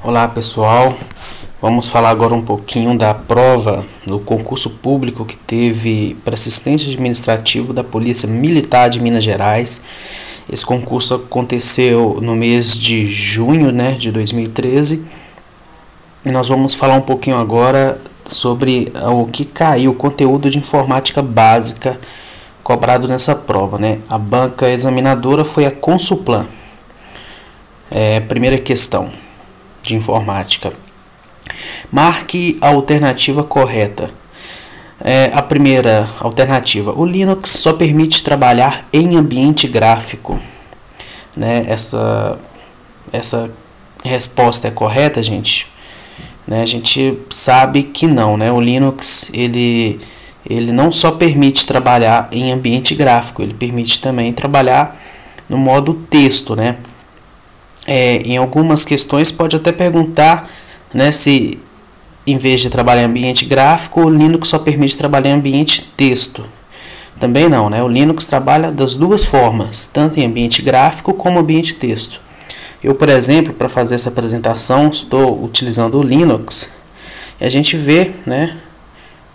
Olá pessoal, vamos falar agora um pouquinho da prova do concurso público que teve para assistente administrativo da Polícia Militar de Minas Gerais. Esse concurso aconteceu no mês de junho, de 2013, e nós vamos falar um pouquinho agora sobre o que caiu, o conteúdo de informática básica cobrado nessa prova, A banca examinadora foi a Consulplan. Primeira questão de informática. Marque a alternativa correta. A primeira alternativa: o Linux só permite trabalhar em ambiente gráfico. Essa resposta é correta, gente? A gente sabe que não, O Linux ele não só permite trabalhar em ambiente gráfico, ele permite também trabalhar no modo texto, Em algumas questões pode até perguntar, se em vez de trabalhar em ambiente gráfico, o Linux só permite trabalhar em ambiente texto. Também não, O Linux trabalha das duas formas, tanto em ambiente gráfico como ambiente texto. Eu, por exemplo, para fazer essa apresentação, estou utilizando o Linux. E a gente vê,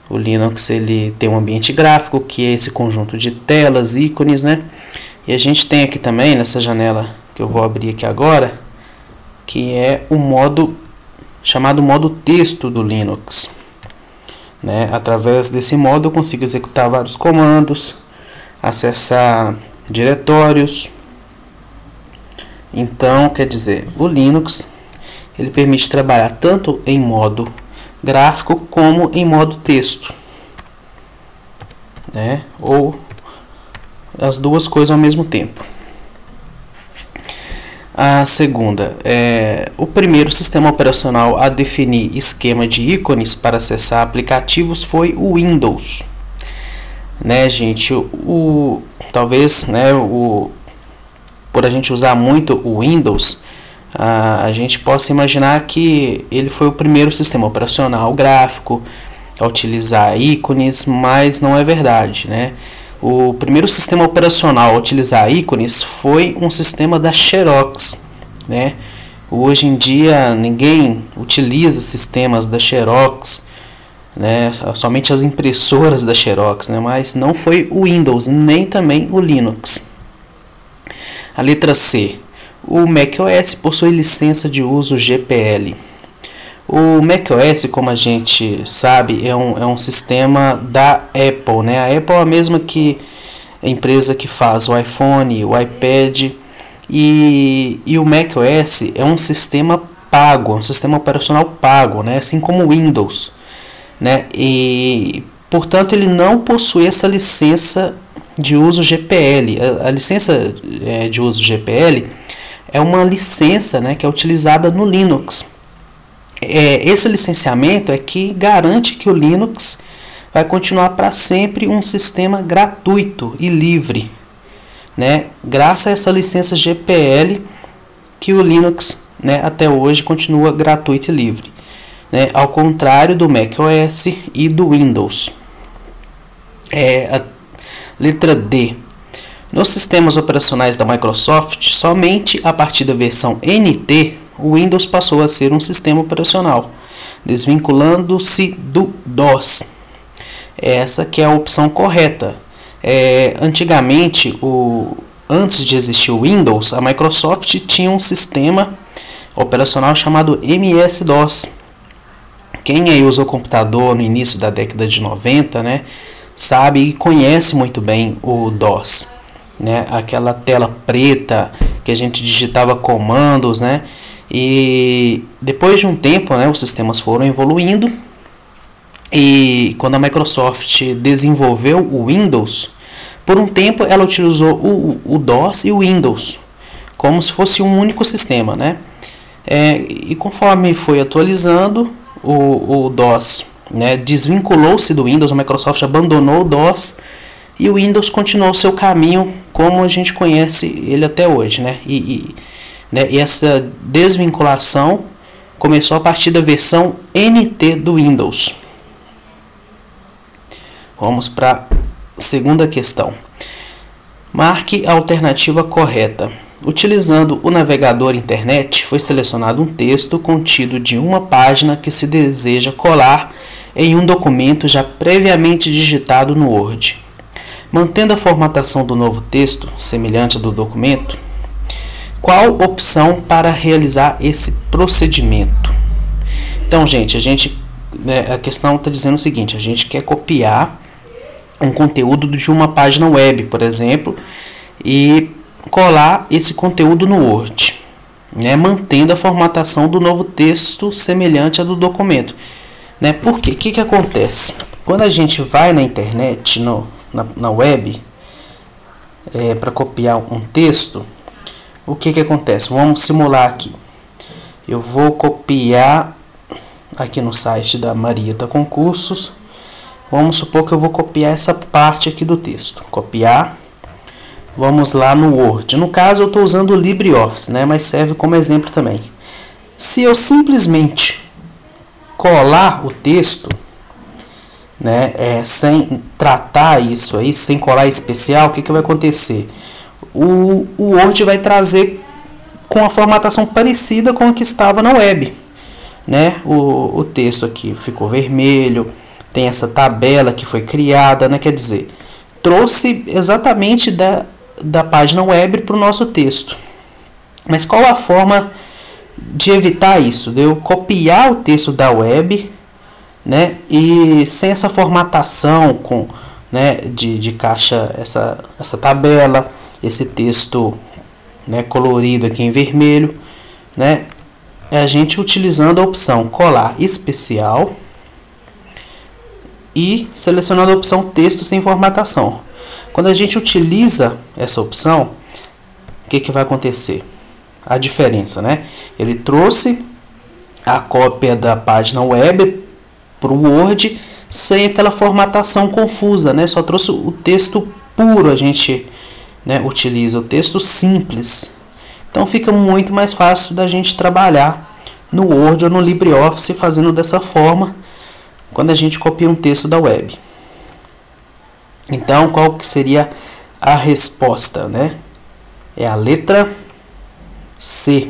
o Linux ele tem um ambiente gráfico, que é esse conjunto de telas, ícones, E a gente tem aqui também, nessa janela que eu vou abrir aqui agora, que é o modo chamado modo texto do Linux. Através desse modo eu consigo executar vários comandos, acessar diretórios. Então, quer dizer, o Linux ele permite trabalhar tanto em modo gráfico como em modo texto, ou as duas coisas ao mesmo tempo. A segunda o primeiro sistema operacional a definir esquema de ícones para acessar aplicativos foi o Windows, gente. Talvez, por a gente usar muito o Windows, a gente possa imaginar que ele foi o primeiro sistema operacional gráfico a utilizar ícones, mas não é verdade, O primeiro sistema operacional a utilizar ícones foi um sistema da Xerox, Hoje em dia ninguém utiliza sistemas da Xerox, somente as impressoras da Xerox, mas não foi o Windows, nem também o Linux. A letra C. O macOS possui licença de uso GPL. O macOS, como a gente sabe, é um sistema da Apple, A Apple é a mesma que a empresa que faz o iPhone, o iPad, e o macOS é um sistema pago, um sistema operacional pago, assim como o Windows, E portanto ele não possui essa licença de uso GPL. A licença de uso GPL é uma licença, que é utilizada no Linux. Esse licenciamento é que garante que o Linux vai continuar para sempre um sistema gratuito e livre, Graças a essa licença GPL que o Linux, até hoje continua gratuito e livre, ao contrário do macOS e do Windows. A letra D. Nos sistemas operacionais da Microsoft, somente a partir da versão NT, o Windows passou a ser um sistema operacional, desvinculando-se do DOS. Essa que é a opção correta. Antigamente, antes de existir o Windows, a Microsoft tinha um sistema operacional chamado MS-DOS. Quem aí usou computador no início da década de 90, sabe e conhece muito bem o DOS, aquela tela preta que a gente digitava comandos, E depois de um tempo, os sistemas foram evoluindo, e quando a Microsoft desenvolveu o Windows, por um tempo ela utilizou o DOS e o Windows como se fosse um único sistema, E conforme foi atualizando, o DOS, desvinculou-se do Windows, a Microsoft abandonou o DOS e o Windows continuou seu caminho como a gente conhece ele até hoje, E essa desvinculação começou a partir da versão NT do Windows. Vamos para a segunda questão. Marque a alternativa correta. Utilizando o navegador internet, foi selecionado um texto contido de uma página que se deseja colar em um documento já previamente digitado no Word. Mantendo a formatação do novo texto, semelhante à do documento, qual opção para realizar esse procedimento? Então, gente, a questão está dizendo o seguinte: a gente quer copiar um conteúdo de uma página web, por exemplo, e colar esse conteúdo no Word, né, mantendo a formatação do novo texto semelhante à do documento, né? Por quê? O que acontece? Quando a gente vai na internet, na web, para copiar um texto, o que acontece? Vamos simular aqui. Eu vou copiar aqui no site da Marieta Concursos. Vamos supor que eu vou copiar essa parte aqui do texto. Copiar. Vamos lá no Word. No caso, eu estou usando o LibreOffice, né? Mas serve como exemplo também. Se eu simplesmente colar o texto, né, sem tratar isso aí, sem colar especial, o que vai acontecer? O Word vai trazer com a formatação parecida com a que estava na web, né? O texto aqui ficou vermelho, tem essa tabela que foi criada, né? Quer dizer, trouxe exatamente da página web para o nosso texto. Mas qual a forma de evitar isso? De eu copiar o texto da web, né, e sem essa formatação com, né, de caixa, essa tabela, esse texto, né, colorido aqui em vermelho, né, a gente utilizando a opção colar especial e selecionando a opção texto sem formatação. Quando a gente utiliza essa opção, o que vai acontecer? A diferença, né? Ele trouxe a cópia da página web para o Word sem aquela formatação confusa, né? Só trouxe o texto puro, a gente, né, utiliza o texto simples. Então fica muito mais fácil da gente trabalhar no Word ou no LibreOffice fazendo dessa forma quando a gente copia um texto da web. Então, qual que seria a resposta, né? É a letra C.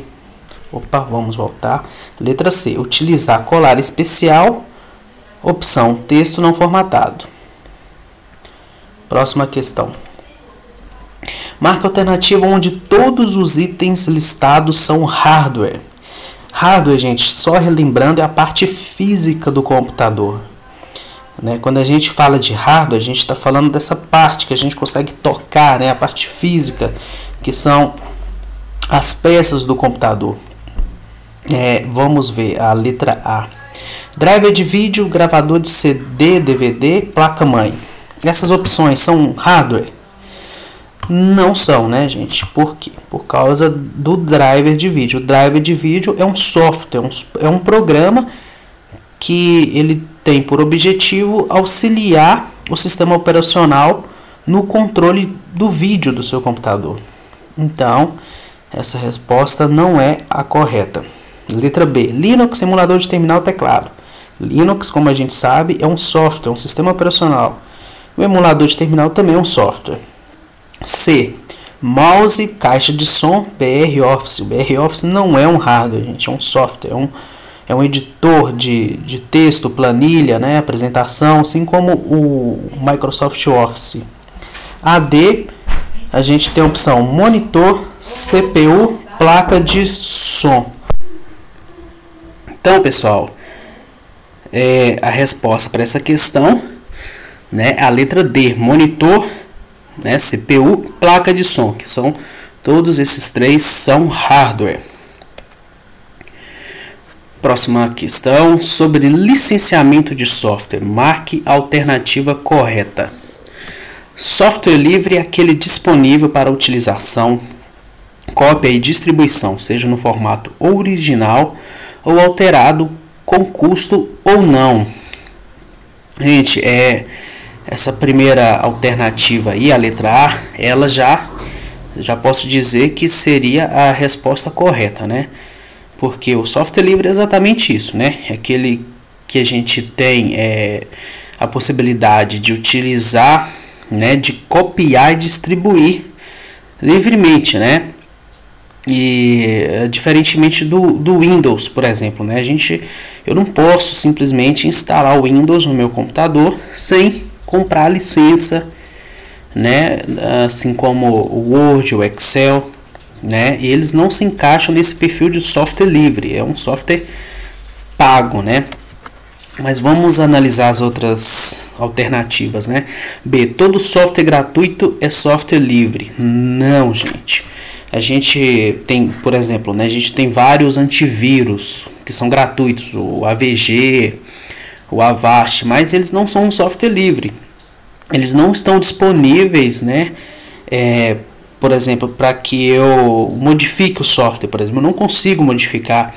Opa, vamos voltar. Letra C. Utilizar colar especial. Opção texto não formatado. Próxima questão. Marque a alternativa onde todos os itens listados são hardware. Hardware, gente, só relembrando, é a parte física do computador. Né? Quando a gente fala de hardware, a gente está falando dessa parte que a gente consegue tocar, né? A parte física, que são as peças do computador. Vamos ver a letra A. Driver de vídeo, gravador de CD, DVD, placa-mãe. Essas opções são hardware? Não são, né, gente? Por quê? Por causa do driver de vídeo. O driver de vídeo é um software, é um programa que ele tem por objetivo auxiliar o sistema operacional no controle do vídeo do seu computador. Então, essa resposta não é a correta. Letra B. Linux, emulador de terminal, teclado. Linux, como a gente sabe, é um software, um sistema operacional. O emulador de terminal também é um software. C. Mouse, caixa de som, BR Office. O BR Office não é um hardware, gente, é um software, é um editor de texto, planilha, né, apresentação, assim como o Microsoft Office. A D, a gente tem a opção monitor, CPU, placa de som. Então, pessoal, a resposta para essa questão, né, a letra D, monitor, né, CPU, placa de som, que são todos esses três são hardware. Próxima questão, sobre licenciamento de software. Marque a alternativa correta. Software livre é aquele disponível para utilização, cópia e distribuição, seja no formato original ou alterado, com custo ou não. Gente, essa primeira alternativa aí, a letra A, ela já posso dizer que seria a resposta correta, né? Porque o software livre é exatamente isso, né? É aquele que a gente tem a possibilidade de utilizar, né? De copiar e distribuir livremente, né? E diferentemente do Windows, por exemplo, né? Eu não posso simplesmente instalar o Windows no meu computador sem comprar a licença, né? Assim como o Word, o Excel, né? E eles não se encaixam nesse perfil de software livre, é um software pago, né? Mas vamos analisar as outras alternativas, né? B, todo software gratuito é software livre. Não, gente. A gente tem, por exemplo, né, a gente tem vários antivírus que são gratuitos, o AVG, o Avast, mas eles não são um software livre. Eles não estão disponíveis, né, por exemplo, para que eu modifique o software, por exemplo. Eu não consigo modificar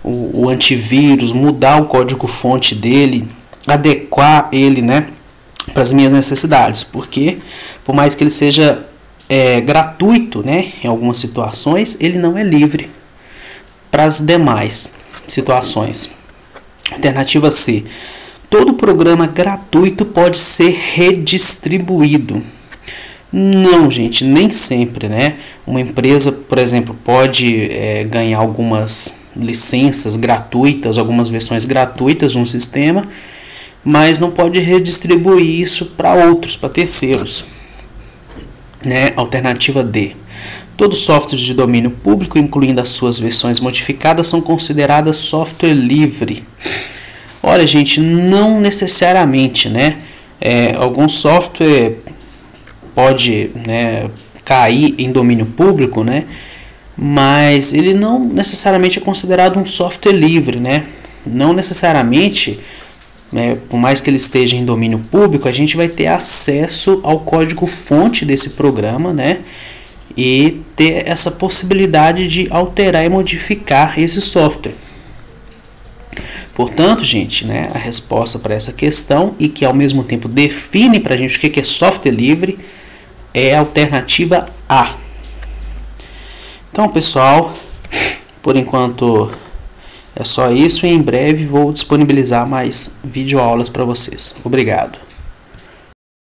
o antivírus, mudar o código-fonte dele, adequar ele, né, para as minhas necessidades, porque por mais que ele seja gratuito, né, em algumas situações, ele não é livre para as demais situações. Alternativa C, todo programa gratuito pode ser redistribuído. Não, gente, nem sempre, né? Uma empresa, por exemplo, pode ganhar algumas licenças gratuitas, algumas versões gratuitas de um sistema, mas não pode redistribuir isso para outros, para terceiros, né? Alternativa D, todos os softwares de domínio público, incluindo as suas versões modificadas, são consideradas software livre. Olha, gente, não necessariamente, né? Algum software pode, né, cair em domínio público, né? Mas ele não necessariamente é considerado um software livre, né? Não necessariamente, né, por mais que ele esteja em domínio público, a gente vai ter acesso ao código-fonte desse programa, né? E ter essa possibilidade de alterar e modificar esse software. Portanto, gente, né, a resposta para essa questão, e que ao mesmo tempo define para a gente o que é software livre, é a alternativa A. Então, pessoal, por enquanto é só isso, e em breve vou disponibilizar mais videoaulas para vocês. Obrigado.